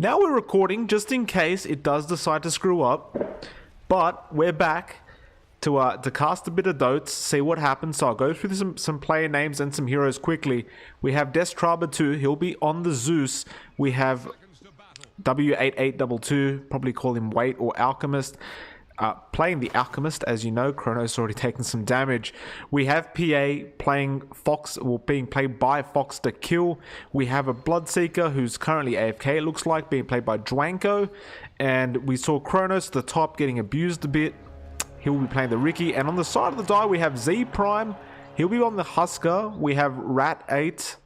Now we're recording just in case it does decide to screw up. But we're back to cast a bit of dotes, see what happens. So I'll go through some player names and some heroes quickly. We have Destraba 2, he'll be on the Zeus. We have W8822, probably call him Wait or Alchemist. Playing the Alchemist, as you know, Chronos already taken some damage. We have PA playing Fox, or being played by Fox to Kill. We have a Bloodseeker who's currently AFK, it looks like, being played by Dwanko. And we saw Chronos at the top getting abused a bit. He'll be playing the Ricky. And on the side of the die, we have Z Prime. He'll be on the Husker. We have Rat 8.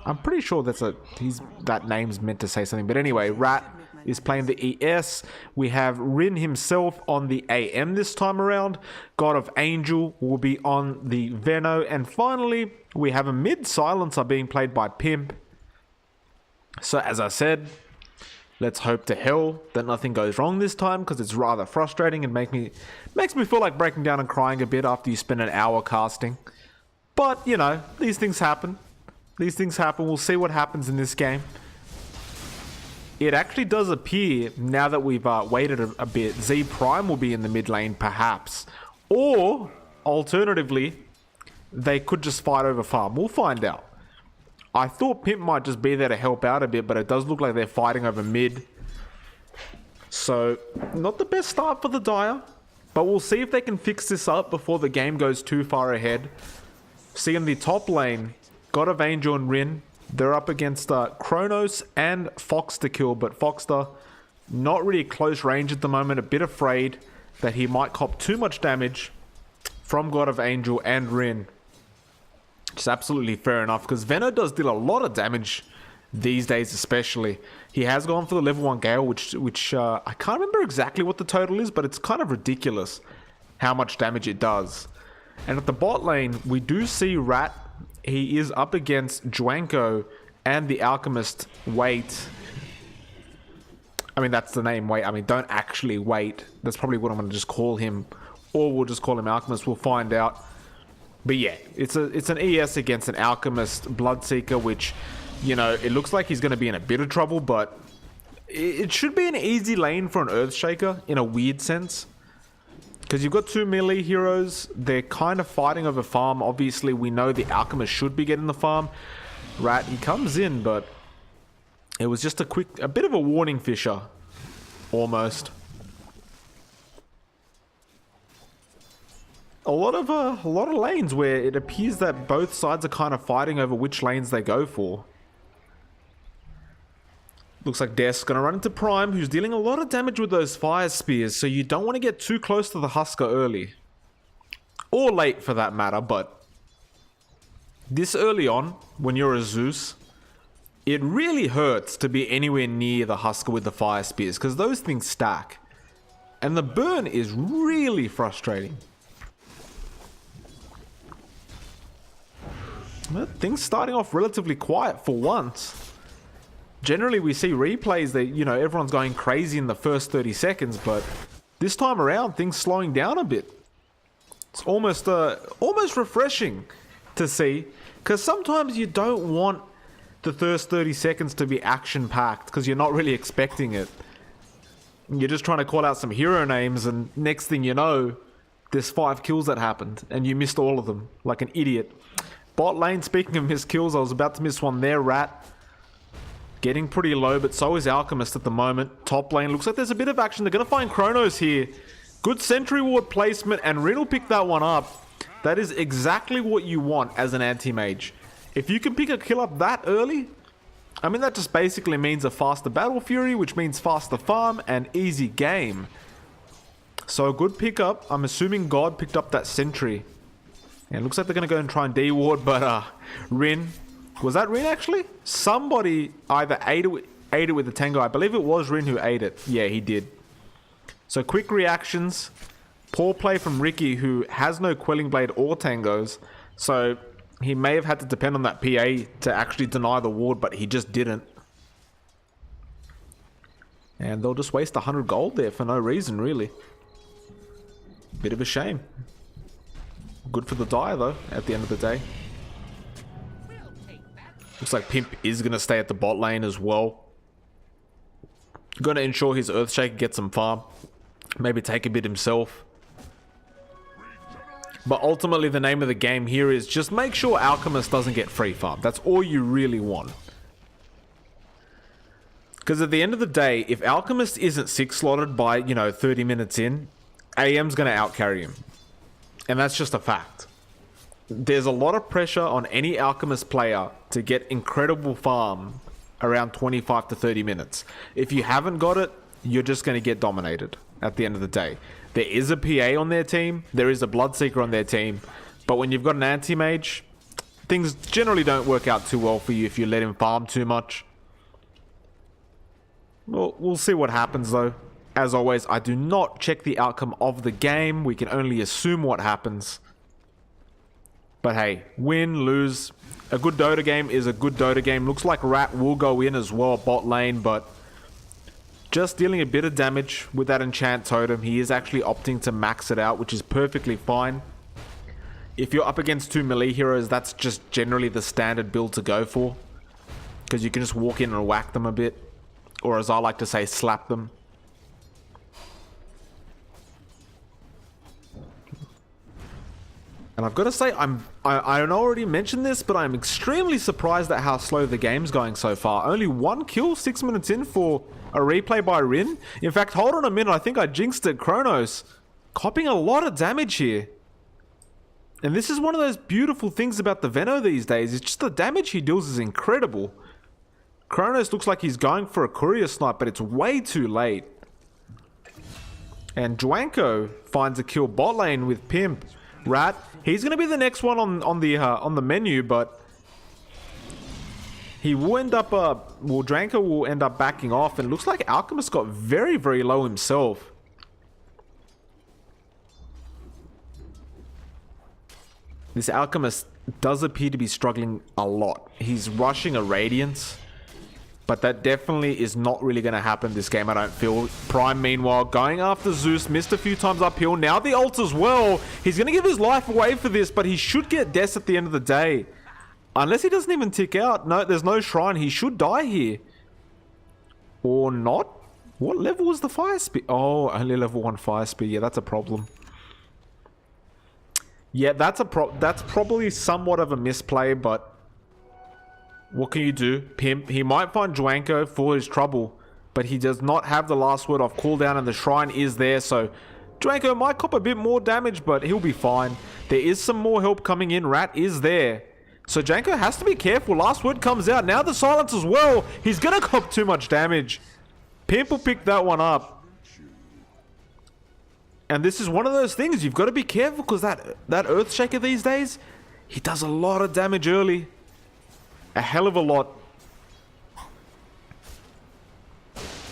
I'm pretty sure that name's meant to say something. But anyway, Rat is playing the ES. We have Rin himself on the AM this time around. God of Angel will be on the Veno. And finally, we have a mid silencer being played by Pimp. So as I said, let's hope to hell that nothing goes wrong this time, because it's rather frustrating and makes me feel like breaking down and crying a bit after you spend an hour casting. But, you know, these things happen. These things happen. We'll see what happens in this game. It actually does appear, now that we've waited a bit, Z Prime will be in the mid lane, perhaps. Or, alternatively, they could just fight over farm. We'll find out. I thought Pimp might just be there to help out a bit, but it does look like they're fighting over mid. So, not the best start for the Dire. But we'll see if they can fix this up before the game goes too far ahead. See, in the top lane, God of Angel and Rin, they're up against Chronos and Fox to Kill, but Foxter not really close range at the moment, a bit afraid that he might cop too much damage from God of Angel and Rin. It's absolutely fair enough, because Veno does deal a lot of damage these days especially. He has gone for the level 1 Gale, which I can't remember exactly what the total is, but it's kind of ridiculous how much damage it does. And at the bot lane, we do see Rat. He is up against Dwanko and the Alchemist Wait. I mean, that's the name, Wait. I mean, don't actually wait. That's probably what I'm going to just call him. Or we'll just call him Alchemist. We'll find out. But yeah, it's an ES against an Alchemist Bloodseeker, which, you know, it looks like he's going to be in a bit of trouble, but it should be an easy lane for an Earthshaker in a weird sense. Because you've got two melee heroes, they're kind of fighting over farm. Obviously, we know the Alchemist should be getting the farm. Rat, he comes in, but it was just a bit of a warning fisher, almost. A lot of lanes where it appears that both sides are kind of fighting over which lanes they go for. Looks like Death's going to run into Prime, who's dealing a lot of damage with those fire spears, so you don't want to get too close to the Husker early. Or late, for that matter, but this early on, when you're a Zeus, it really hurts to be anywhere near the Husker with the fire spears, because those things stack. And the burn is really frustrating. Well, things starting off relatively quiet for once. Generally, we see replays that, you know, everyone's going crazy in the first 30 seconds, but this time around, things slowing down a bit. It's almost refreshing to see, because sometimes you don't want the first 30 seconds to be action-packed, because you're not really expecting it. You're just trying to call out some hero names, and next thing you know, there's 5 kills that happened, and you missed all of them, like an idiot. Bot lane, speaking of missed kills, I was about to miss one there, Rat. Getting pretty low, but so is Alchemist at the moment. Top lane, looks like there's a bit of action. They're going to find Chronos here. Good sentry ward placement, and Rin will pick that one up. That is exactly what you want as an anti-mage. If you can pick a kill up that early, I mean, that just basically means a faster battle fury, which means faster farm and easy game. So a good pickup. I'm assuming God picked up that sentry. And it looks like they're going to go and try and D-ward, but Rin... Was that Rin actually? Somebody either ate it with the Tango. I believe it was Rin who ate it. Yeah, he did. So quick reactions. Poor play from Ricky, who has no Quelling Blade or Tangos. So he may have had to depend on that PA to actually deny the ward, but he just didn't. And they'll just waste 100 gold there for no reason, really. Bit of a shame. Good for the Dire, though, at the end of the day. Looks like Pimp is going to stay at the bot lane as well. Gonna ensure his Earthshaker gets some farm. Maybe take a bit himself. But ultimately the name of the game here is just make sure Alchemist doesn't get free farm. That's all you really want. Because at the end of the day, if Alchemist isn't 6-slotted by, 30 minutes in, AM's going to outcarry him. And that's just a fact. There's a lot of pressure on any Alchemist player to get incredible farm around 25 to 30 minutes. If you haven't got it, you're just going to get dominated at the end of the day. There is a PA on their team, there is a Bloodseeker on their team, but when you've got an anti-mage, things generally don't work out too well for you if you let him farm too much. Well, we'll see what happens though. As always, I do not check the outcome of the game. We can only assume what happens. But hey, win, lose. A good Dota game is a good Dota game. Looks like Rat will go in as well, bot lane, but just dealing a bit of damage with that enchant totem. He is actually opting to max it out, which is perfectly fine. If you're up against 2 melee heroes, that's just generally the standard build to go for. Because you can just walk in and whack them a bit. Or as I like to say, slap them. And I've got to say, I already mentioned this, but I'm extremely surprised at how slow the game's going so far. Only 1 kill 6 minutes in for a replay by Rin. In fact, hold on a minute, I think I jinxed it. Kronos copping a lot of damage here. And this is one of those beautiful things about the Veno these days. It's just the damage he deals is incredible. Kronos looks like he's going for a courier snipe, but it's way too late. And Dwanko finds a kill bot lane with Pimp. Rat, he's going to be the next one on the menu, but he will end up, Dwanko will end up backing off, and looks like Alchemist got very, very low himself. This Alchemist does appear to be struggling a lot. He's rushing a Radiance, but that definitely is not really going to happen this game, I don't feel. Prime, meanwhile, going after Zeus, missed a few times uphill. Now the ult as well. He's going to give his life away for this, but he should get deaths at the end of the day. Unless he doesn't even tick out. No, there's no shrine. He should die here. Or not? What level was the fire speed? Oh, only level 1 fire speed. Yeah, that's a problem. Yeah, that's probably somewhat of a misplay, but what can you do? Pimp, he might find Dwanko for his trouble, but he does not have the last word off cooldown, and the shrine is there, so Dwanko might cop a bit more damage, but he'll be fine. There is some more help coming in. Rat is there. So Dwanko has to be careful. Last word comes out. Now the silence as well. He's going to cop too much damage. Pimp will pick that one up. And this is one of those things. You've got to be careful because that Earthshaker these days, he does a lot of damage early. A hell of a lot.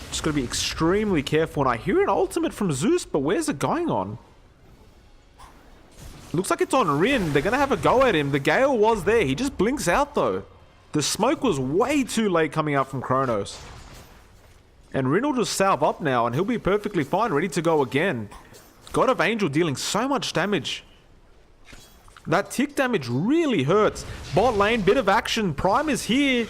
Just got to be extremely careful. And I hear an ultimate from Zeus, but where's it going on? Looks like it's on Rin. They're going to have a go at him. The Gale was there. He just blinks out though. The smoke was way too late coming out from Kronos. And Rin will just salve up now and he'll be perfectly fine, ready to go again. God of Angel dealing so much damage. That tick damage really hurts. Bot lane, bit of action. Prime is here.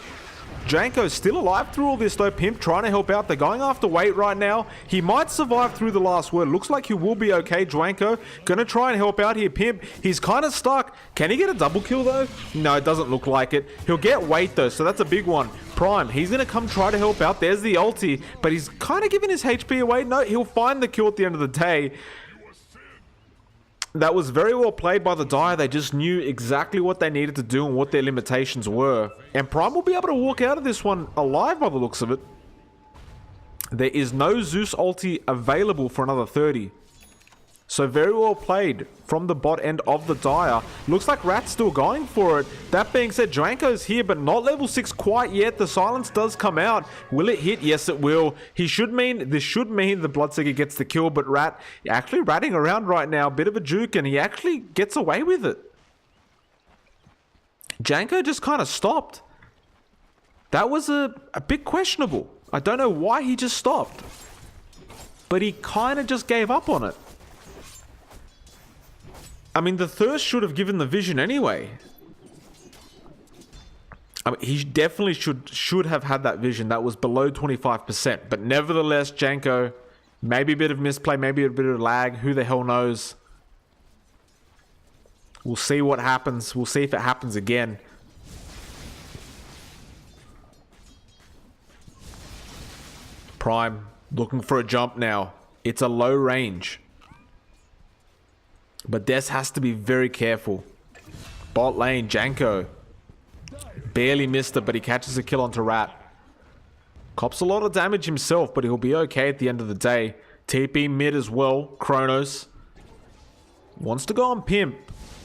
Dwanko's still alive through all this though. Pimp trying to help out. They're going after Wait right now. He might survive through the last word. Looks like he will be okay. Dwanko gonna try and help out here. Pimp, he's kind of stuck. Can he get a double kill though? No, it doesn't look like it. He'll get Wait though, so that's a big one. Prime, he's gonna come try to help out. There's the ulti, but he's kind of giving his HP away. No, he'll find the kill at the end of the day. That was very well played by the Dire. They just knew exactly what they needed to do and what their limitations were. And Prime will be able to walk out of this one alive by the looks of it. There is no Zeus ulti available for another 30. So very well played from the bot end of the Dire. Looks like Rat's still going for it. That being said, Dwanko's here, but not level 6 quite yet. The silence does come out. Will it hit? Yes, it will. This should mean the Bloodseeker gets the kill, but Rat actually ratting around right now. Bit of a juke, and he actually gets away with it. Dwanko just kind of stopped. That was a bit questionable. I don't know why he just stopped. But he kind of just gave up on it. I mean, the thirst should have given the vision anyway. I mean, he definitely should have had that vision. That was below 25%. But nevertheless, Janko, maybe a bit of misplay, maybe a bit of lag. Who the hell knows? We'll see what happens. We'll see if it happens again. Prime looking for a jump now. It's a low range. But Des has to be very careful. Bot lane, Janko. Barely missed it, but he catches a kill onto Rat. Cops a lot of damage himself, but he'll be okay at the end of the day. TP mid as well. Kronos wants to go on Pimp,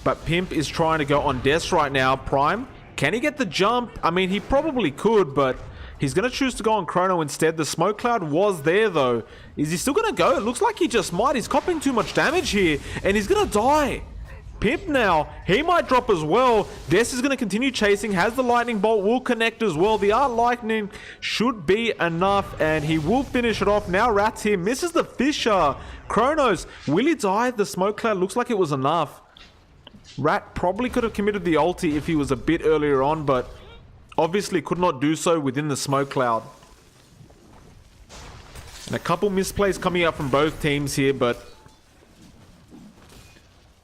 but Pimp is trying to go on Des right now. Prime, can he get the jump? I mean, he probably could, but he's going to choose to go on Chrono instead. The smoke cloud was there, though. Is he still going to go? It looks like he just might. He's copping too much damage here, and he's going to die. Pimp now, he might drop as well. Des is going to continue chasing, has the lightning bolt, will connect as well. The art lightning should be enough, and he will finish it off. Now Rat's here, misses the Fisher. Kronos, will he die? The smoke cloud looks like it was enough. Rat probably could have committed the ulti if he was a bit earlier on, but obviously could not do so within the smoke cloud. And a couple misplays coming up from both teams here, but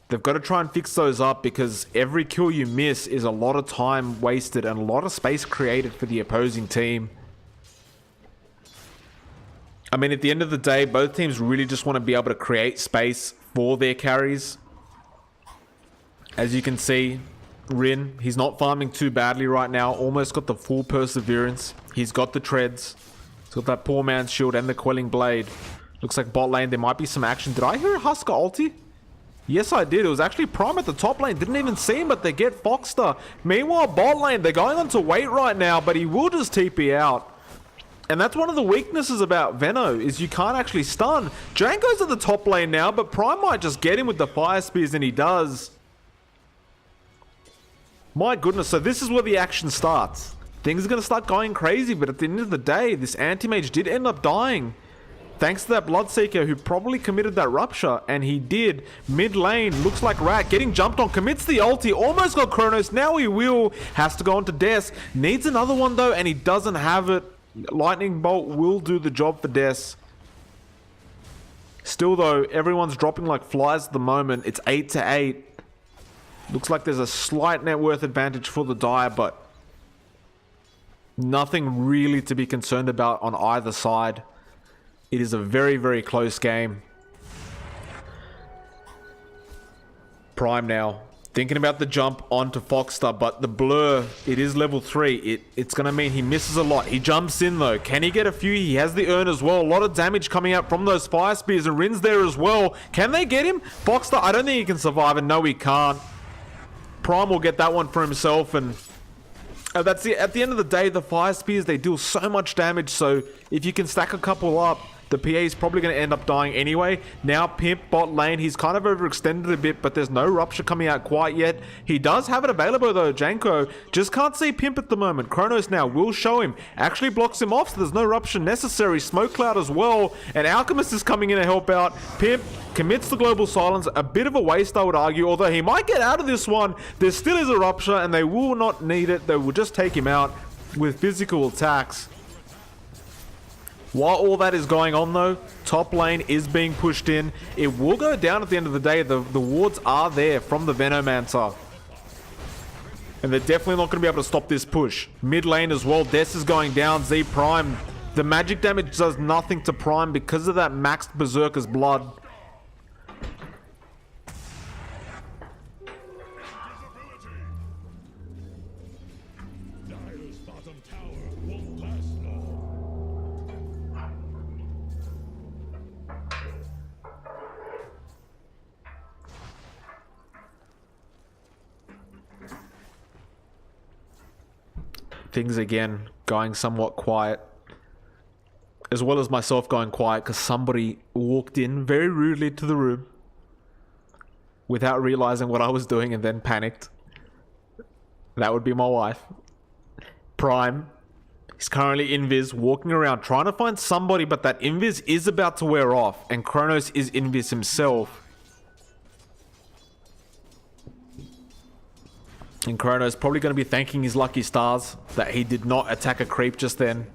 they've got to try and fix those up, because every kill you miss is a lot of time wasted and a lot of space created for the opposing team. I mean, at the end of the day, both teams really just want to be able to create space for their carries. As you can see, Rin, he's not farming too badly right now. Almost got the full perseverance. He's got the treads. He's got that poor man's shield and the quelling blade. Looks like bot lane, there might be some action. Did I hear a Husker ulti? Yes, I did. It was actually Prime at the top lane. Didn't even see him, but they get Foxter. Meanwhile, bot lane, they're going on to wait right now, but he will just TP out. And that's one of the weaknesses about Veno, is you can't actually stun. Janko's at the top lane now, but Prime might just get him with the fire spears, and he does. My goodness, so this is where the action starts. Things are going to start going crazy, but at the end of the day, this anti-mage did end up dying. Thanks to that Bloodseeker who probably committed that rupture, and he did. Mid lane, looks like Rat getting jumped on, commits the ulti, almost got Kronos, now he will. Has to go on to Des. Needs another one though, and he doesn't have it. Lightning Bolt will do the job for Des. Still though, everyone's dropping like flies at the moment. It's 8-8. Looks like there's a slight net worth advantage for the Dire, but nothing really to be concerned about on either side. It is a very, very close game. Prime now. Thinking about the jump onto Foxter, but the blur, it is level 3. It's going to mean he misses a lot. He jumps in though. Can he get a few? He has the urn as well. A lot of damage coming out from those fire spears, and Rin's there as well. Can they get him? Foxter, I don't think he can survive, and no, he can't. Prime will get that one for himself, and that's it. At the end of the day, the fire spears, they deal so much damage, so if you can stack a couple up, the PA is probably going to end up dying anyway. Now Pimp bot lane, he's kind of overextended a bit, but there's no rupture coming out quite yet. He does have it available though, Janko. Just can't see Pimp at the moment. Kronos now will show him. Actually blocks him off, so there's no rupture necessary. Smoke cloud as well, and Alchemist is coming in to help out. Pimp commits the global silence. A bit of a waste, I would argue, although he might get out of this one. There still is a rupture, and they will not need it. They will just take him out with physical attacks. While all that is going on though, top lane is being pushed in. It will go down at the end of the day. The wards are there from the Venomancer. And they're definitely not going to be able to stop this push. Mid lane as well, Des is going down. Z Prime, the magic damage does nothing to Prime because of that maxed Berserker's blood. Things again going somewhat quiet, as well as myself going quiet because somebody walked in very rudely to the room without realizing what I was doing and then panicked. That would be my wife. Prime, he's currently invis, walking around trying to find somebody, but that invis is about to wear off, and Kronos is invis himself. And Chrono's probably going to be thanking his lucky stars that he did not attack a creep just then.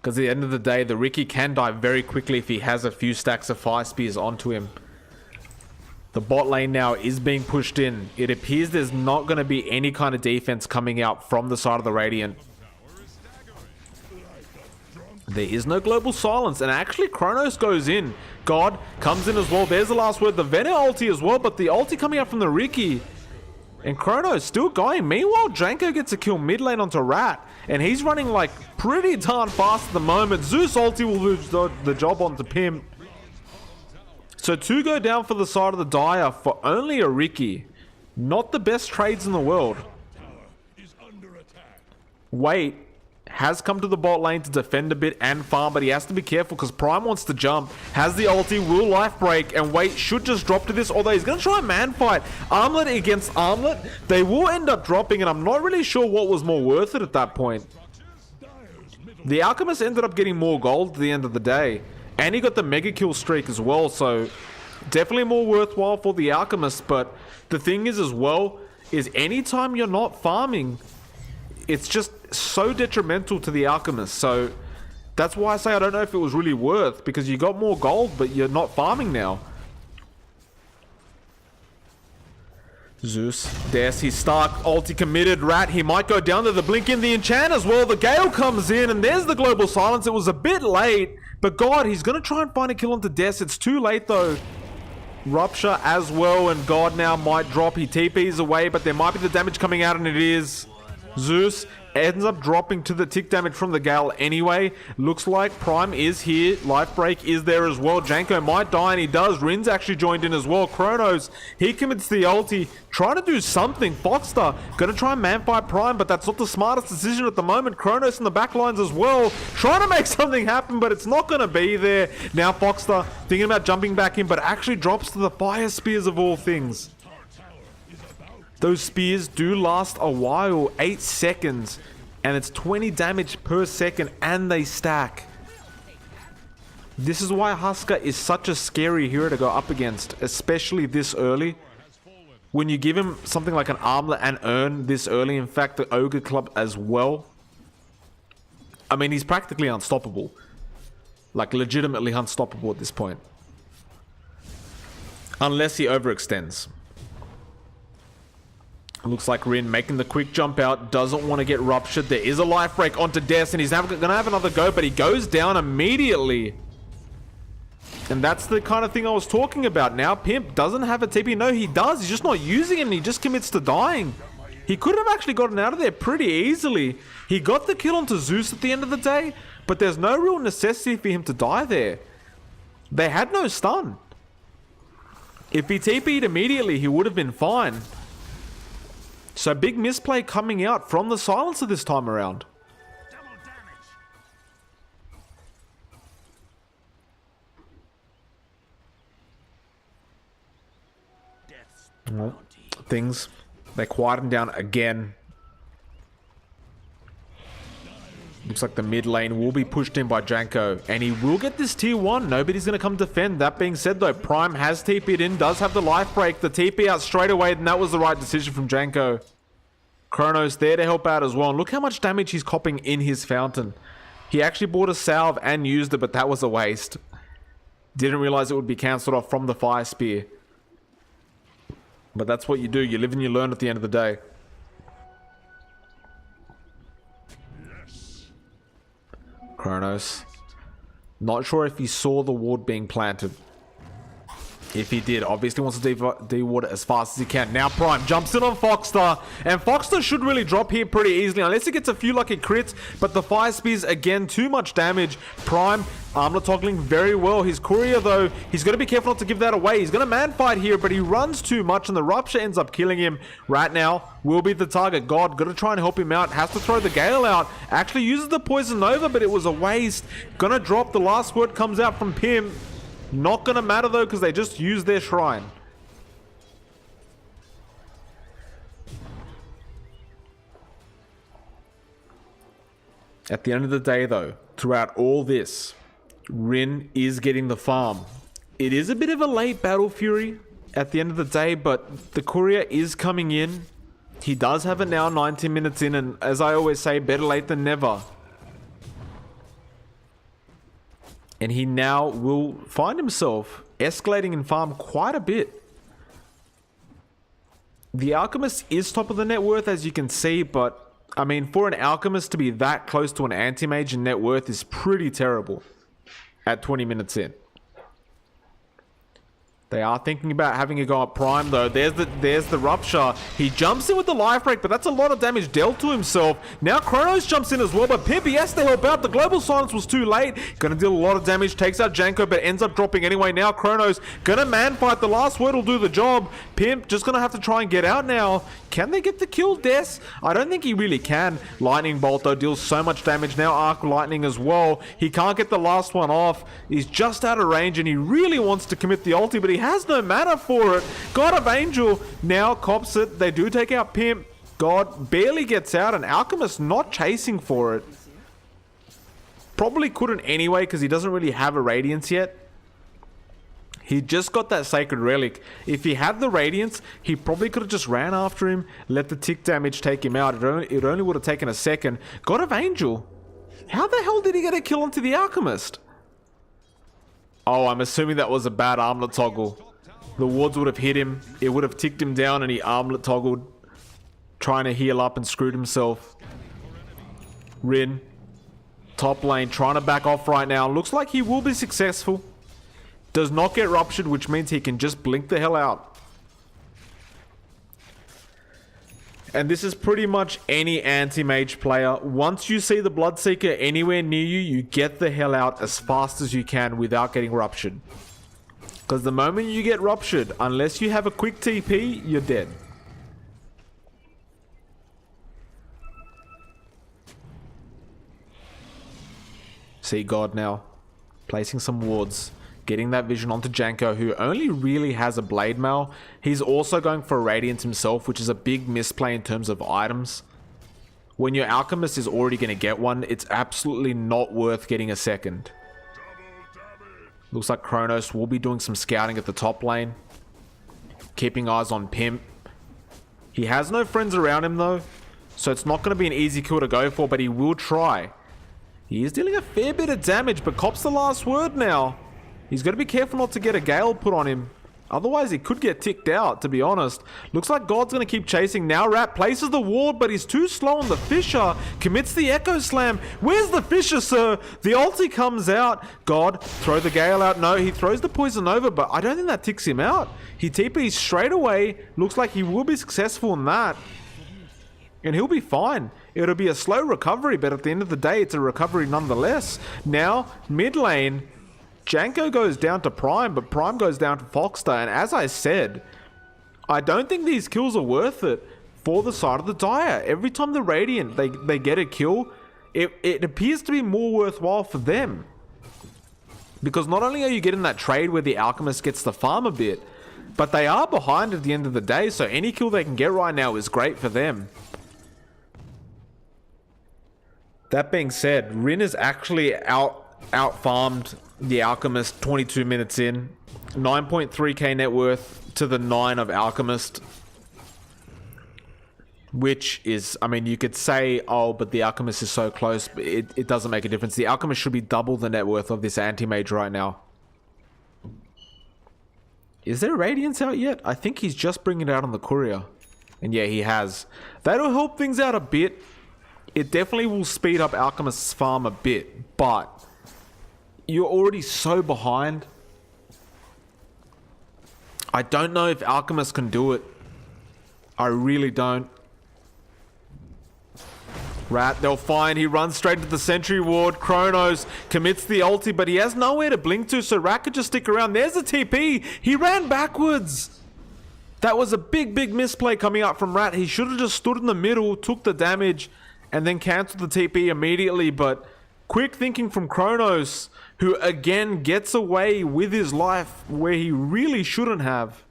Because at the end of the day, the Riki can die very quickly if he has a few stacks of fire spears onto him. The bot lane now is being pushed in. It appears there's not going to be any kind of defense coming out from the side of the Radiant. There is no global silence, and actually Kronos goes in. God comes in as well. There's the last word. The Venom ulti as well, but the ulti coming out from the Riki. And Kronos still going. Meanwhile, Janko gets a kill mid lane onto Rat, and he's running like pretty darn fast at the moment. Zeus ulti will lose the job onto Pimp. So 2 go down for the side of the Dire for only a Riki. Not the best trades in the world. Wait has come to the bot lane to defend a bit and farm, but he has to be careful because Prime wants to jump. Has the ulti, will life break, and Wait should just drop to this, although he's going to try a man fight. Armlet against Armlet, they will end up dropping, and I'm not really sure what was more worth it at that point. The Alchemist ended up getting more gold at the end of the day, and he got the mega kill streak as well, so definitely more worthwhile for the Alchemist. But the thing is as well, is anytime you're not farming, it's just so detrimental to the Alchemist. So that's why I say I don't know if it was really worth, because you got more gold, but you're not farming now. Zeus, Des, he's Stark, ulti committed, Rat, he might go down to the blink in the enchant as well. The Gale comes in, and there's the global silence. It was a bit late, but God, he's going to try and find a kill onto Des. It's too late though. Rupture as well, and God now might drop. He TPs away, but there might be the damage coming out, and it is. Zeus ends up dropping to the tick damage from the Gale anyway. Looks like Prime is here. Life break is there as well. Janko might die, and he does. Rin's actually joined in as well. Kronos, he commits the ulti. Trying to do something. Foxter gonna try and man-fight Prime, but that's not the smartest decision at the moment. Kronos in the back lines as well. Trying to make something happen, but it's not gonna be there. Now Foxter thinking about jumping back in, but actually drops to the fire spears of all things. Those spears do last a while, 8 seconds, and it's 20 damage per second, and they stack. This is why Husker is such a scary hero to go up against, especially this early. When you give him something like an Armlet and Urn this early, in fact the Ogre Club as well, I mean, he's practically unstoppable. Like legitimately unstoppable at this point. Unless he overextends. Looks like Rin making the quick jump out, doesn't want to get ruptured. There is a life break onto Des, and he's going to have another go, but he goes down immediately. And that's the kind of thing I was talking about. Now Pimp doesn't have a TP. No, he does. He's just not using it, and he just commits to dying. He could have actually gotten out of there pretty easily. He got the kill onto Zeus at the end of the day, but there's no real necessity for him to die there. They had no stun. If he TP'd immediately, he would have been fine. So big misplay coming out from the silencer this time around. Well, things, they quieten down again. Looks like the mid lane will be pushed in by Janko, and he will get this tier 1. Nobody's going to come defend. That being said though, Prime has TP'd in, does have the life break, the TP out straight away, and that was the right decision from Janko. Kronos there to help out as well, and look how much damage he's copping in his fountain. He actually bought a salve and used it, but that was a waste. Didn't realize it would be cancelled off from the fire spear. But that's what you do, you live and you learn at the end of the day. Kronos. Not sure if he saw the ward being planted. If he did, obviously wants to de-ward it as fast as he can. Now Prime jumps in on Foxter, and Foxter should really drop here pretty easily, unless he gets a few lucky crits, but the fire spears, again, too much damage. Prime, Armlet toggling very well. His courier, though, he's got to be careful not to give that away. He's going to man fight here, but he runs too much, and the Rupture ends up killing him. Right now, will be the target. God, got to try and help him out. Has to throw the Gale out. Actually uses the Poison Nova, but it was a waste. Gonna drop. The last word comes out from Pim. Not gonna matter though, because they just used their shrine. At the end of the day though, throughout all this, Rin is getting the farm. It is a bit of a late battle, Fury. at the end of the day, but the courier is coming in. He does have it now 19 minutes in, and as I always say, better late than never. And he now will find himself escalating in farm quite a bit. The Alchemist is top of the net worth, as you can see, but I mean, for an Alchemist to be that close to an Anti-Mage in net worth is pretty terrible at 20 minutes in. They are thinking about having a go at Prime, though. There's the Rupture. He jumps in with the Life Break, but that's a lot of damage dealt to himself. Now Kronos jumps in as well, but Pimp, he has to help out. The Global Silence was too late. Gonna deal a lot of damage. Takes out Janko, but ends up dropping anyway. Now Kronos gonna man fight. The last word will do the job. Pimp just gonna have to try and get out now. Can they get the kill, Des? I don't think he really can. Lightning Bolt, though, deals so much damage. Now Arc Lightning as well. He can't get the last one off. He's just out of range, and he really wants to commit the ulti, but he has no mana for it. God of Angel now cops it. They do take out Pimp. God barely gets out, and Alchemist not chasing for it. Probably couldn't anyway, because he doesn't really have a Radiance yet. He just got that Sacred Relic. If he had the Radiance, he probably could have just ran after him, let the tick damage take him out. It only would have taken a second. God of Angel. How the hell did he get a kill onto the Alchemist? Oh, I'm assuming that was a bad armlet toggle. The wards would have hit him. It would have ticked him down and he armlet toggled, trying to heal up and screwed himself. Rin, top lane, trying to back off right now. Looks like he will be successful. Does not get ruptured, which means he can just blink the hell out. And this is pretty much any anti-mage player. Once you see the Bloodseeker anywhere near you, you get the hell out as fast as you can without getting ruptured. Because the moment you get ruptured, unless you have a quick TP, you're dead. See God now, placing some wards. Getting that vision onto Janko, who only really has a Blade Mail. He's also going for Radiance himself, which is a big misplay in terms of items. When your Alchemist is already going to get one, it's absolutely not worth getting a second. Looks like Kronos will be doing some scouting at the top lane. Keeping eyes on Pimp. He has no friends around him though, so it's not going to be an easy kill to go for, but he will try. He is dealing a fair bit of damage, but Cop's the last word now. He's got to be careful not to get a Gale put on him. Otherwise, he could get ticked out, to be honest. Looks like God's going to keep chasing. Now Rat places the ward, but he's too slow on the Fissure. Commits the Echo Slam. Where's the Fissure, sir? The ulti comes out. God, throw the Gale out. No, he throws the Poison over, but I don't think that ticks him out. He TPs straight away. Looks like he will be successful in that. And he'll be fine. It'll be a slow recovery, but at the end of the day, it's a recovery nonetheless. Now, mid lane, Janko goes down to Prime, but Prime goes down to Foxter. And as I said, I don't think these kills are worth it for the side of the Dire. Every time the Radiant, they get a kill, it appears to be more worthwhile for them. Because not only are you getting that trade where the Alchemist gets the farm a bit, but they are behind at the end of the day, so any kill they can get right now is great for them. That being said, Rin is actually out-farmed the Alchemist 22 minutes in. 9.3k net worth to the 9 of Alchemist. Which is, I mean, you could say, oh, but the Alchemist is so close, but it doesn't make a difference. The Alchemist should be double the net worth of this anti-mage right now. Is there Radiance out yet? I think he's just bringing it out on the courier. And yeah, he has. That'll help things out a bit. It definitely will speed up Alchemist's farm a bit, but you're already so behind. I don't know if Alchemist can do it. I really don't. Rat, they'll find. He runs straight to the Sentry Ward. Kronos commits the ulti, but he has nowhere to blink to, so Rat could just stick around. There's a TP. He ran backwards. That was a big, big misplay coming up from Rat. He should have just stood in the middle, took the damage, and then cancelled the TP immediately, but quick thinking from Kronos, who again gets away with his life where he really shouldn't have.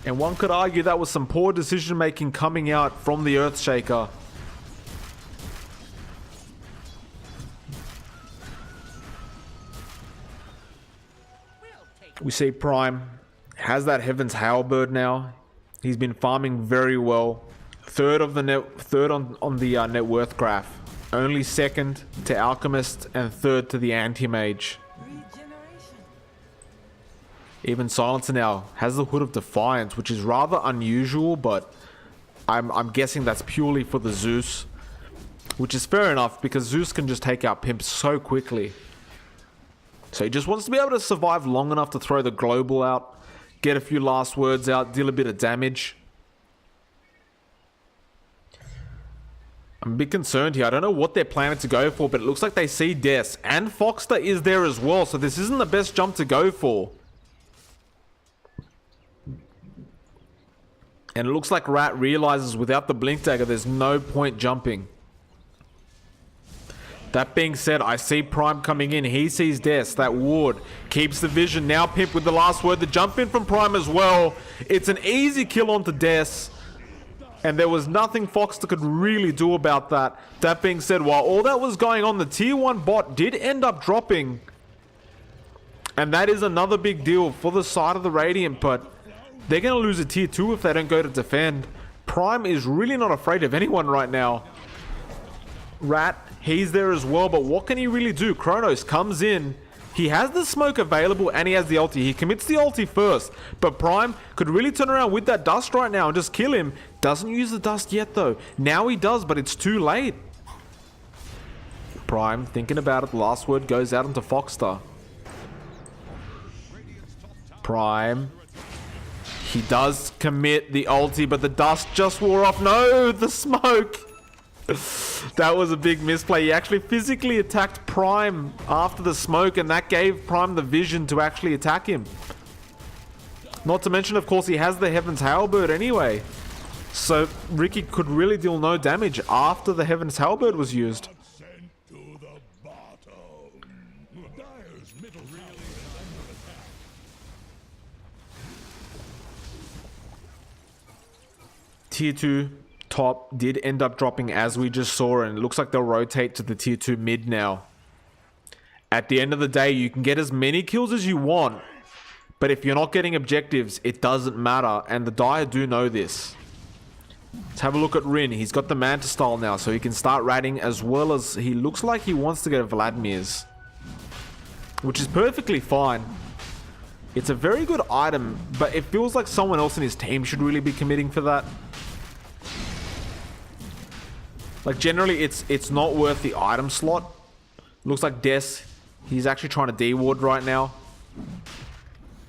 And one could argue that was some poor decision making coming out from the Earthshaker. We see Prime has that Heaven's Halberd now. He's been farming very well. Third on the net worth graph. Only second to Alchemist and third to the Anti-Mage. Even Silencer now has the Hood of Defiance, which is rather unusual, but I'm guessing that's purely for the Zeus. Which is fair enough, because Zeus can just take out Pimp so quickly. So he just wants to be able to survive long enough to throw the global out, get a few last words out, deal a bit of damage. I'm a bit concerned here. I don't know what they're planning to go for, but it looks like they see Des. And Foxter is there as well, so this isn't the best jump to go for. And it looks like Rat realizes without the Blink Dagger, there's no point jumping. That being said, I see Prime coming in. He sees Des. That ward keeps the vision. Now Pimp with the last word. The jump in from Prime as well. It's an easy kill onto Des. And there was nothing Foxter could really do about that. That being said, while all that was going on, the tier 1 bot did end up dropping. And that is another big deal for the side of the Radiant, but they're going to lose a tier 2 if they don't go to defend. Prime is really not afraid of anyone right now. Rat, he's there as well, but what can he really do? Kronos comes in. He has the smoke available and he has the ulti. He commits the ulti first, but Prime could really turn around with that dust right now and just kill him. Doesn't use the dust yet though. Now he does, but it's too late. Prime, thinking about it, the last word goes out onto Foxter. Prime. He does commit the ulti, but the dust just wore off. No, the smoke. That was a big misplay. He actually physically attacked Prime after the smoke, and that gave Prime the vision to actually attack him. Not to mention, of course, he has the Heaven's Halberd anyway. So Ricky could really deal no damage after the Heaven's Halberd was used. Tier 2 top did end up dropping as we just saw, and it looks like they'll rotate to the tier 2 mid now. At the end of the day, you can get as many kills as you want, but if you're not getting objectives, it doesn't matter, and the Dire do know this. Let's have a look at Rin. He's got the Manta style now, so he can start ratting, as well as he looks like he wants to get Vladimir's, which is perfectly fine. It's a very good item, but it feels like someone else in his team should really be committing for that. Like, generally, it's not worth the item slot. Looks like Des, he's actually trying to D-ward right now.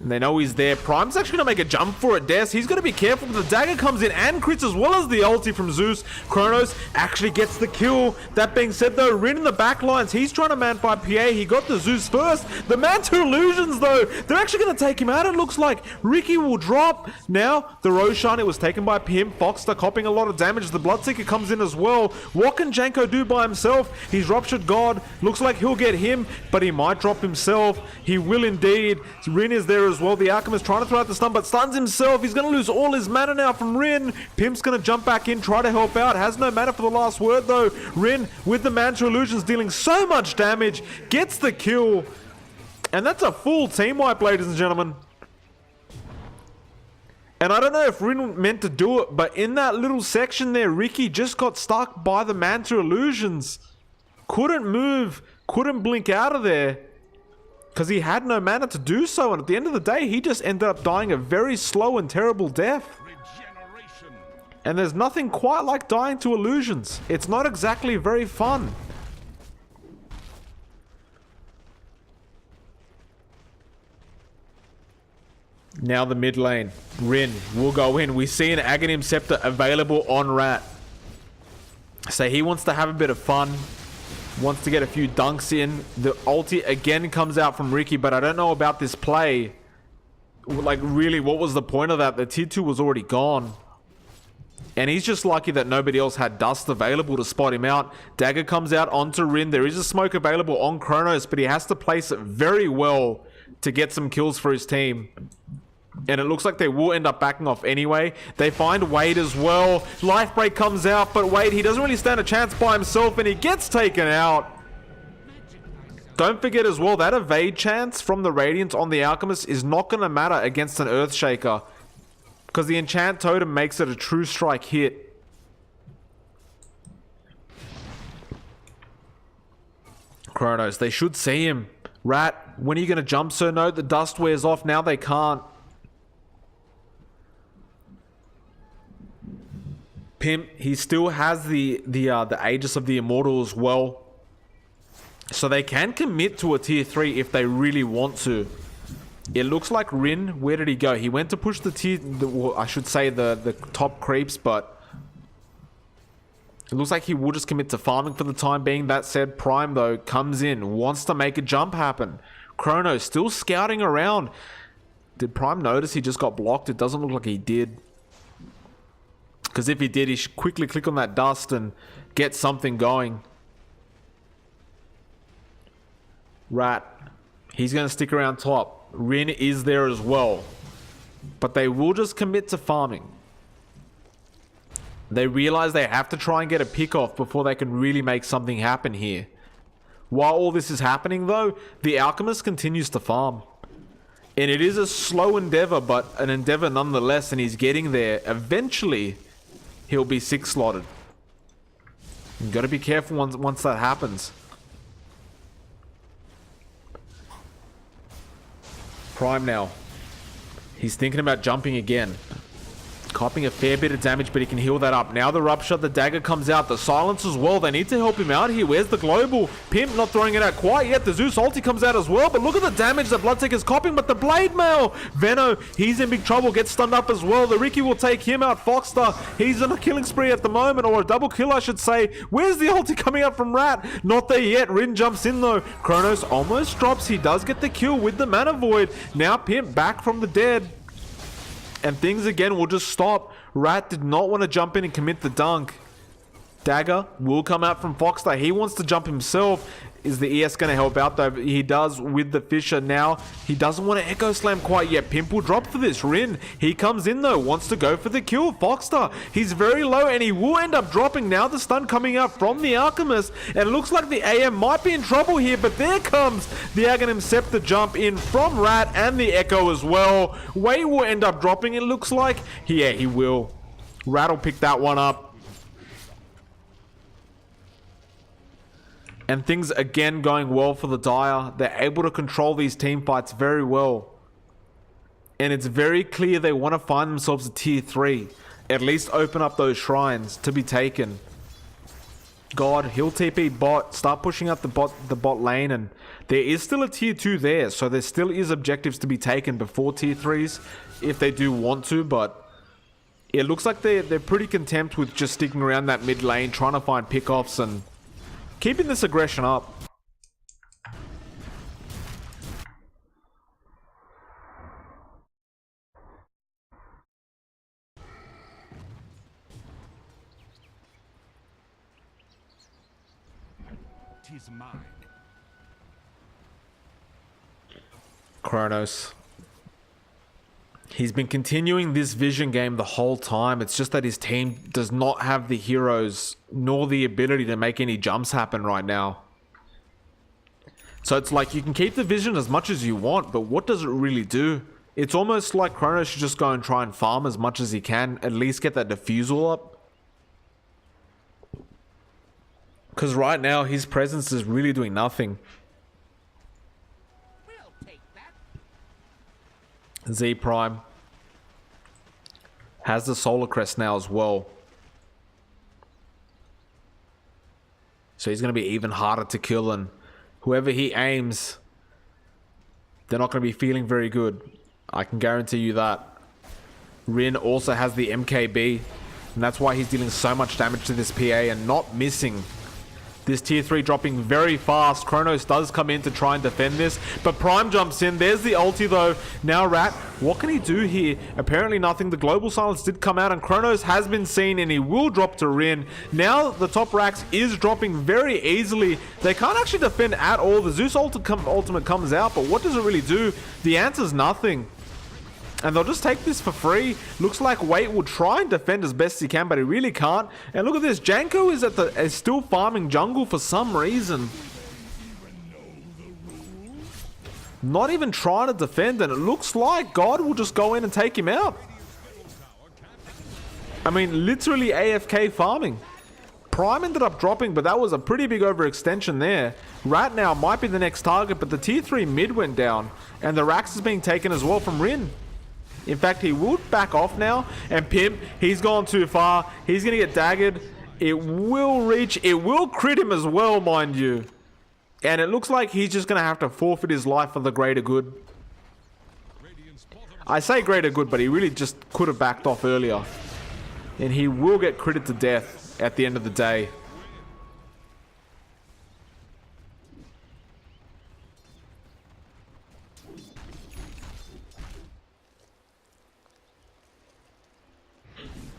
And they know he's there. Prime's actually going to make a jump for it. Des, he's got to be careful. The dagger comes in and crits as well as the ulti from Zeus. Kronos actually gets the kill. That being said, though, Rin in the back lines. He's trying to man fight PA. He got the Zeus first. The Manta Illusions, though, they're actually going to take him out, it looks like. Ricky will drop. Now, the Roshan, it was taken by Pimp. Foxter copping a lot of damage. The Bloodseeker comes in as well. What can Janko do by himself? He's Ruptured God. Looks like he'll get him, but he might drop himself. He will indeed. Rin is there as well. The Alchemist trying to throw out the stun, but stuns himself. He's going to lose all his mana now from Rin. Pimp's going to jump back in, try to help out. Has no mana for the last word, though. Rin with the Manta Illusions dealing so much damage. Gets the kill. And that's a full team wipe, ladies and gentlemen. And I don't know if Rin meant to do it, but in that little section there, Ricky just got stuck by the Manta Illusions. Couldn't move. Couldn't blink out of there, because he had no mana to do so, and at the end of the day, he just ended up dying a very slow and terrible death. And there's nothing quite like dying to illusions. It's not exactly very fun. Now the mid lane. Rin will go in. We see an Aghanim Scepter available on Rat. So he wants to have a bit of fun. Wants to get a few dunks in. The ulti again comes out from Ricky, but I don't know about this play. Like, really, what was the point of that? The tier 2 was already gone. And he's just lucky that nobody else had dust available to spot him out. Dagger comes out onto Rin. There is a smoke available on Kronos, but he has to place it very well to get some kills for his team. And it looks like they will end up backing off anyway. They find Wade as well. Life Break comes out, but Wade, he doesn't really stand a chance by himself, and he gets taken out. Don't forget as well, that evade chance from the Radiant on the Alchemist is not going to matter against an Earthshaker, because the Enchant Totem makes it a true strike hit. Kronos, they should see him. Rat, when are you going to jump, sir? No, the dust wears off. Now they can't. Pimp, he still has the Aegis of the Immortal as well. So they can commit to a tier 3 if they really want to. It looks like Rin, where did he go? He went to push I should say the top creeps, but it looks like he will just commit to farming for the time being. That said, Prime though comes in, wants to make a jump happen. Chrono still scouting around. Did Prime notice he just got blocked? It doesn't look like he did. Because if he did, he should quickly click on that dust and get something going. Rat, he's going to stick around top. Rin is there as well. But they will just commit to farming. They realize they have to try and get a pick off before they can really make something happen here. While all this is happening though, the Alchemist continues to farm. And it is a slow endeavor, but an endeavor nonetheless, and he's getting there. Eventually, he'll be 6 slotted. You got to be careful once that happens. Prime now. He's thinking about jumping again. Copping a fair bit of damage, but he can heal that up. Now the Rupture, the dagger comes out. The silence as well. They need to help him out here. Where's the global? Pimp not throwing it out quite yet. The Zeus ulti comes out as well, but look at the damage that Bloodtaker's copping, but the blade mail. Veno, he's in big trouble. Gets stunned up as well. The Ricky will take him out. Foxstar, he's on a killing spree at the moment, or a double kill, I should say. Where's the ulti coming out from Rat? Not there yet. Rin jumps in though. Kronos almost drops. He does get the kill with the Mana Void. Now Pimp back from the dead. And things again will just stop. Rat did not want to jump in and commit the dunk. Dagger will come out from Foxstar. He wants to jump himself. Is the ES going to help out though? He does with the Fisher now. He doesn't want to Echo Slam quite yet. Pimp will drop for this. Rin, he comes in though. Wants to go for the kill. Foxstar, he's very low and he will end up dropping. Now the stun coming out from the Alchemist. And it looks like the AM might be in trouble here. But there comes the Aghanim Scepter jump in from Rat and the Echo as well. Wei will end up dropping, it looks like. Yeah, he will. Rat will pick that one up. And things again going well for the Dire. They're able to control these team fights very well. And it's very clear they want to find themselves a tier 3. At least open up those shrines to be taken. God, he'll TP bot, start pushing up the bot lane, and there is still a tier 2 there, so there still is objectives to be taken before tier 3s if they do want to, but it looks like they're pretty content with just sticking around that mid lane, trying to find pickoffs and keeping this aggression up. Tis mine. Kronos. He's been continuing this vision game the whole time. It's just that his team does not have the heroes nor the ability to make any jumps happen right now. So it's like you can keep the vision as much as you want, but what does it really do? It's almost like Kronos should just go and try and farm as much as he can, at least get that diffusal up. Because right now his presence is really doing nothing. Z Prime has the Solar Crest now as well. So he's going to be even harder to kill, and whoever he aims, they're not going to be feeling very good. I can guarantee you that. Rin also has the MKB, and that's why he's dealing so much damage to this PA and not missing. This tier 3 dropping very fast. Kronos does come in to try and defend this, but Prime jumps in. There's the ulti though. Now Rat, what can he do here? Apparently nothing. The global silence did come out and Kronos has been seen and he will drop to Rin. Now the top racks is dropping very easily. They can't actually defend at all. The Zeus ultimate comes out, but what does it really do? The answer's nothing. And they'll just take this for free. Looks like Wait will try and defend as best he can, but he really can't. And look at this. Janko is still farming jungle for some reason. Not even trying to defend, and it looks like God will just go in and take him out. I mean, literally AFK farming. Prime ended up dropping, but that was a pretty big overextension there. Rat now might be the next target, but the tier 3 mid went down, and the Rax is being taken as well from Rin. In fact, he would back off now, and Pimp, he's gone too far. He's going to get daggered. It will reach. It will crit him as well, mind you. And it looks like he's just going to have to forfeit his life for the greater good. I say greater good, but he really just could have backed off earlier. And he will get critted to death at the end of the day.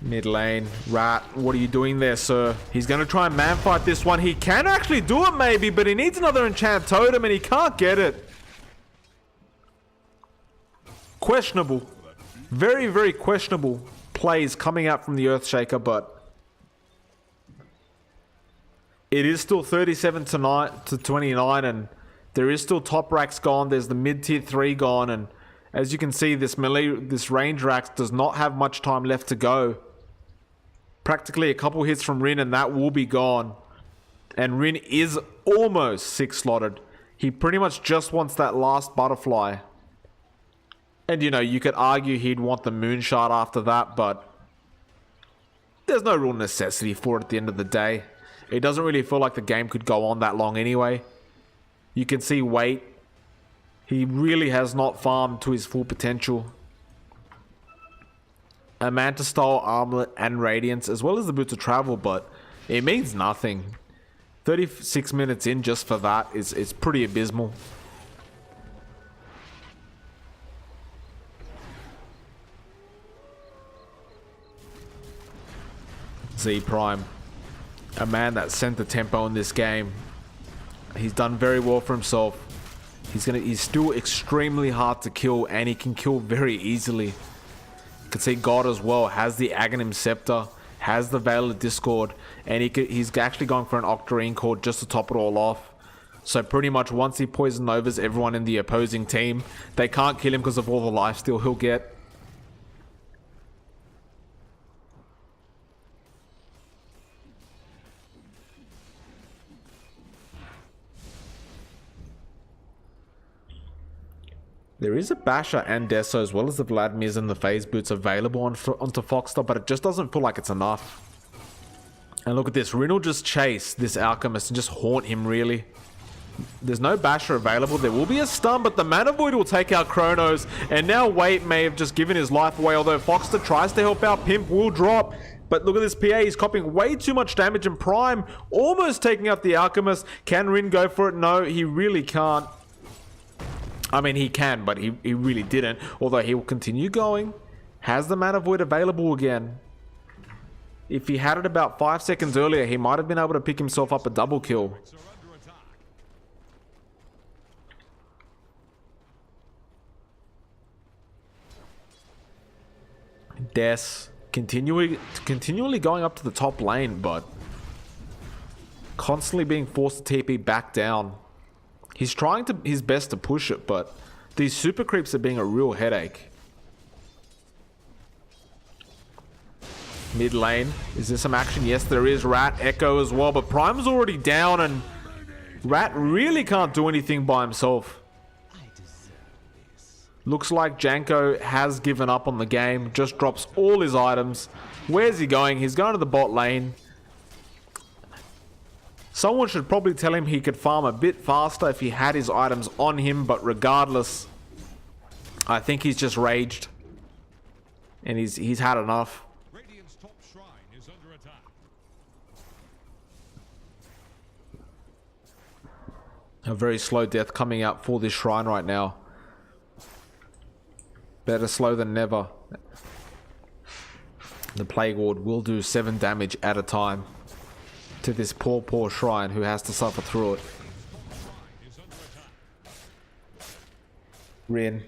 Mid lane, Rat, what are you doing there, sir? He's going to try and man fight this one. He can actually do it maybe, but he needs another enchant totem and he can't get it. Questionable. Very, very questionable plays coming out from the Earthshaker, but it is still 37 to 29, and there is still top racks gone. There's the mid tier 3 gone, and as you can see, this range racks does not have much time left to go. Practically a couple hits from Rin and that will be gone. And Rin is almost 6 slotted. He pretty much just wants that last butterfly. And you know, you could argue he'd want the moonshot after that, but there's no real necessity for it at the end of the day. It doesn't really feel like the game could go on that long anyway. You can see Wait. He really has not farmed to his full potential. A Manta Style Armlet and Radiance, as well as the Boots of Travel, but it means nothing. 36 minutes in just for that is pretty abysmal. Z Prime, a man that sent the tempo in this game. He's done very well for himself. He's still extremely hard to kill, and he can kill very easily. You can see God as well has the Aghanim Scepter, has the Veil of Discord, and he's actually going for an Octarine Cord just to top it all off. So pretty much once he poison overs everyone in the opposing team, they can't kill him because of all the lifesteal he'll get. There is a Basher and Deso as well as the Vladimirs and the Phase Boots available onto Foxstar, but it just doesn't feel like it's enough. And look at this, Rin will just chase this Alchemist and just haunt him really. There's no Basher available. There will be a stun, but the Mana Void will take out Chronos. And now Wait may have just given his life away, although Foxstar tries to help out. Pimp will drop. But look at this PA, he's copying way too much damage, and Prime almost taking out the Alchemist. Can Rin go for it? No, he really can't. I mean, he can, but he really didn't. Although he will continue going. Has the Mana Void available again. If he had it about 5 seconds earlier, he might have been able to pick himself up a double kill. Des continually going up to the top lane, but constantly being forced to TP back down. He's trying his best to push it, but these super creeps are being a real headache. Mid lane, is there some action? Yes, there is. Rat, Echo as well, but Prime's already down, and Rat really can't do anything by himself. Looks like Janko has given up on the game, just drops all his items. Where's he going? He's going to the bot lane. Someone should probably tell him he could farm a bit faster if he had his items on him, but regardless, I think he's just raged. And he's had enough. Radiant's top shrine is under attack. A very slow death coming out for this shrine right now. Better slow than never. The Plague Ward will do 7 damage at a time to this poor shrine who has to suffer through it. Rin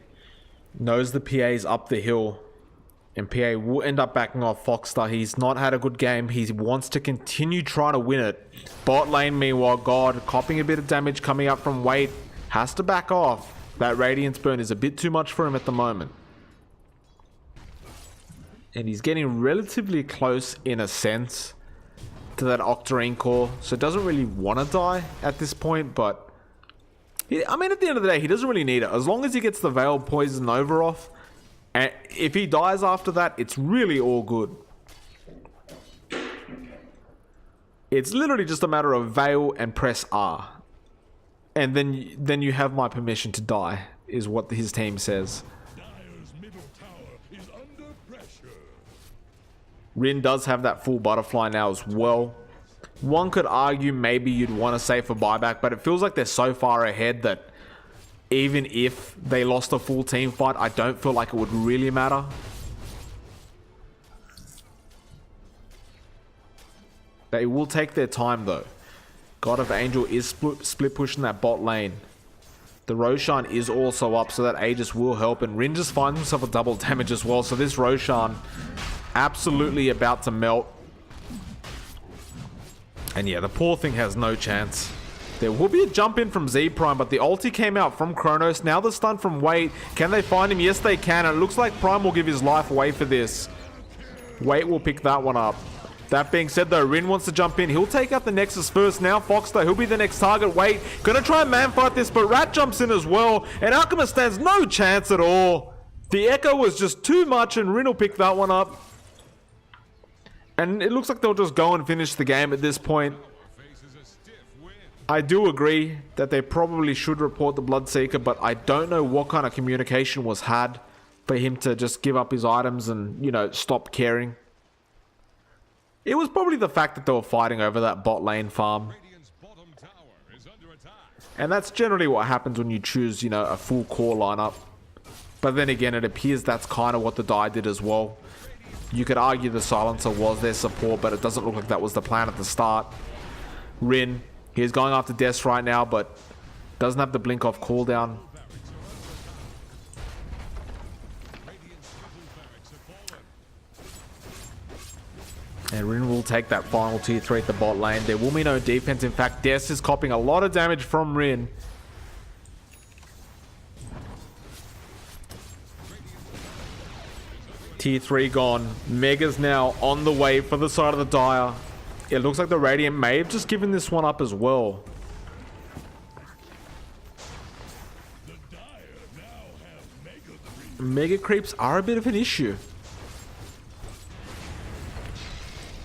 knows the PA's up the hill, and PA will end up backing off Foxstar. He's not had a good game. He wants to continue trying to win it. Bot lane, meanwhile, God copying a bit of damage coming up from Wait. Has to back off. That Radiance burn is a bit too much for him at the moment. And he's getting relatively close, in a sense, to that Octarine core. So doesn't really want to die at this point, but... I mean, at the end of the day, he doesn't really need it. As long as he gets the Veil Poison Nova off, and if he dies after that, it's really all good. It's literally just a matter of Veil and press R. And then you have my permission to die, is what his team says. Dire's middle tower is under pressure. Rin does have that full butterfly now as well. One could argue maybe you'd want to save for buyback, but it feels like they're so far ahead that even if they lost a full team fight, I don't feel like it would really matter. They will take their time though. God of Angel is split pushing that bot lane. The Roshan is also up, so that Aegis will help. And Rin just finds himself a double damage as well. So this Roshan absolutely about to melt. And yeah, the poor thing has no chance. There will be a jump in from Z Prime, but the ulti came out from Kronos. Now the stun from Wait. Can they find him? Yes, they can. And it looks like Prime will give his life away for this. Wait will pick that one up. That being said though, Rin wants to jump in. He'll take out the Nexus first. Now Fox though, he'll be the next target. Wait, gonna try and man fight this, but Rat jumps in as well. And Alchemist stands no chance at all. The Echo was just too much and Rin will pick that one up. And it looks like they'll just go and finish the game at this point. I do agree that they probably should report the Bloodseeker, but I don't know what kind of communication was had for him to just give up his items and, you know, stop caring. It was probably the fact that they were fighting over that bot lane farm. And that's generally what happens when you choose, you know, a full core lineup. But then again, it appears that's kind of what the die did as well. You could argue the Silencer was their support, but it doesn't look like that was the plan at the start. Rin, he's going after Des right now, but doesn't have the blink off cooldown. And Rin will take that final tier 3 at the bot lane. There will be no defense. In fact, Des is copying a lot of damage from Rin. Tier 3 gone. Mega's now on the way for the side of the Dire. It looks like the Radiant may have just given this one up as well. Mega creeps are a bit of an issue.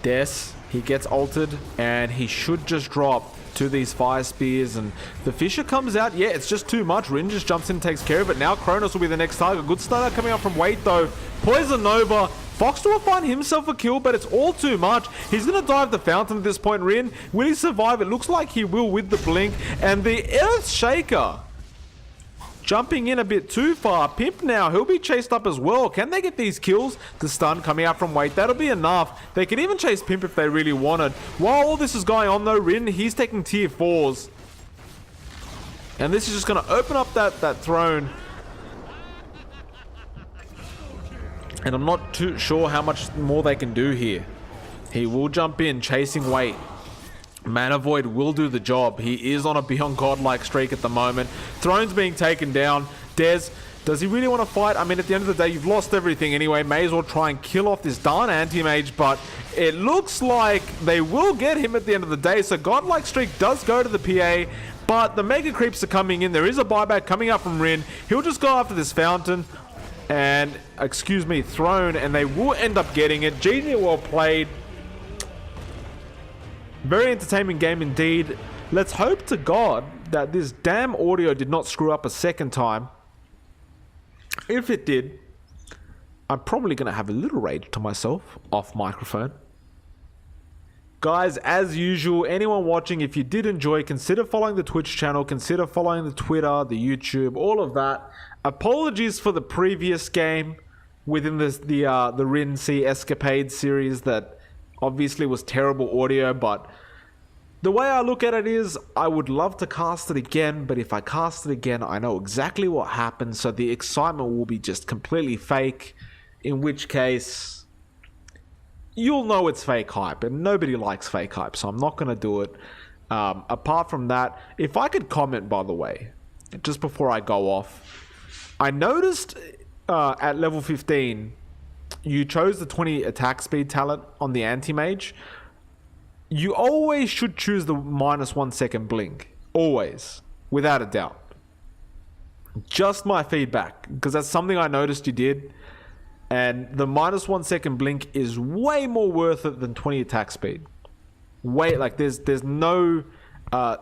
Des, he gets altered and he should just drop to these fire spears, and the Fissure comes out. Yeah, it's just too much. Rin just jumps in and takes care of it. Now Kronos will be the next target. Good start coming out from Wait though. Poison Nova. Fox will find himself a kill, but it's all too much. He's going to dive the fountain at this point. Rin, will he survive? It looks like he will with the blink. And the Earth Shaker jumping in a bit too far. Pimp now, he'll be chased up as well. Can they get these kills? The stun coming out from Wait, that'll be enough. They could even chase Pimp if they really wanted. While all this is going on though, Rin, he's taking tier 4s. And this is just going to open up that throne. And I'm not too sure how much more they can do here. He will jump in, chasing Wait. Mana Void will do the job. He is on a beyond godlike streak at the moment. Throne's being taken down. Des, does he really want to fight? I mean, at the end of the day, you've lost everything anyway. May as well try and kill off this darn anti-mage, but it looks like they will get him at the end of the day. So godlike streak does go to the PA, but the mega creeps are coming in. There is a buyback coming up from Rin. He'll just go after this fountain and, excuse me, Throne, and they will end up getting it. GG, well played. Very entertaining game indeed. Let's hope to God that this damn audio did not screw up a second time. If it did, I'm probably going to have a little rage to myself off microphone. Guys, as usual, anyone watching, if you did enjoy, consider following the Twitch channel, consider following the Twitter, the YouTube, all of that. Apologies for the previous game within the Rin C Escapades series that obviously was terrible audio, but the way I look at it is I would love to cast it again, but if I cast it again, I know exactly what happens, so the excitement will be just completely fake, in which case you'll know it's fake hype, and nobody likes fake hype, so I'm not going to do it. Apart from that, if I could comment, by the way, just before I go off. I noticed at level 15, you chose the 20 attack speed talent on the anti-mage. You always should choose the -1 second blink. Always. Without a doubt. Just my feedback, because that's something I noticed you did. And the -1 second blink is way more worth it than 20 attack speed. There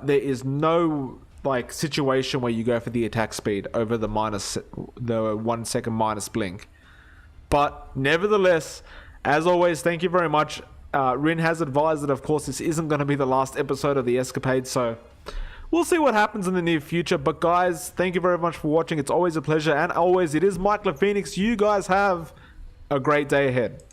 is no like situation where you go for the attack speed over the 1 second minus blink. But nevertheless, as always, thank you very much. Rin has advised that, of course, this isn't going to be the last episode of the Escapade, so we'll see what happens in the near future. But guys, thank you very much for watching. It's always a pleasure, and always, it is Mike LaPhoenix. You guys have a great day ahead.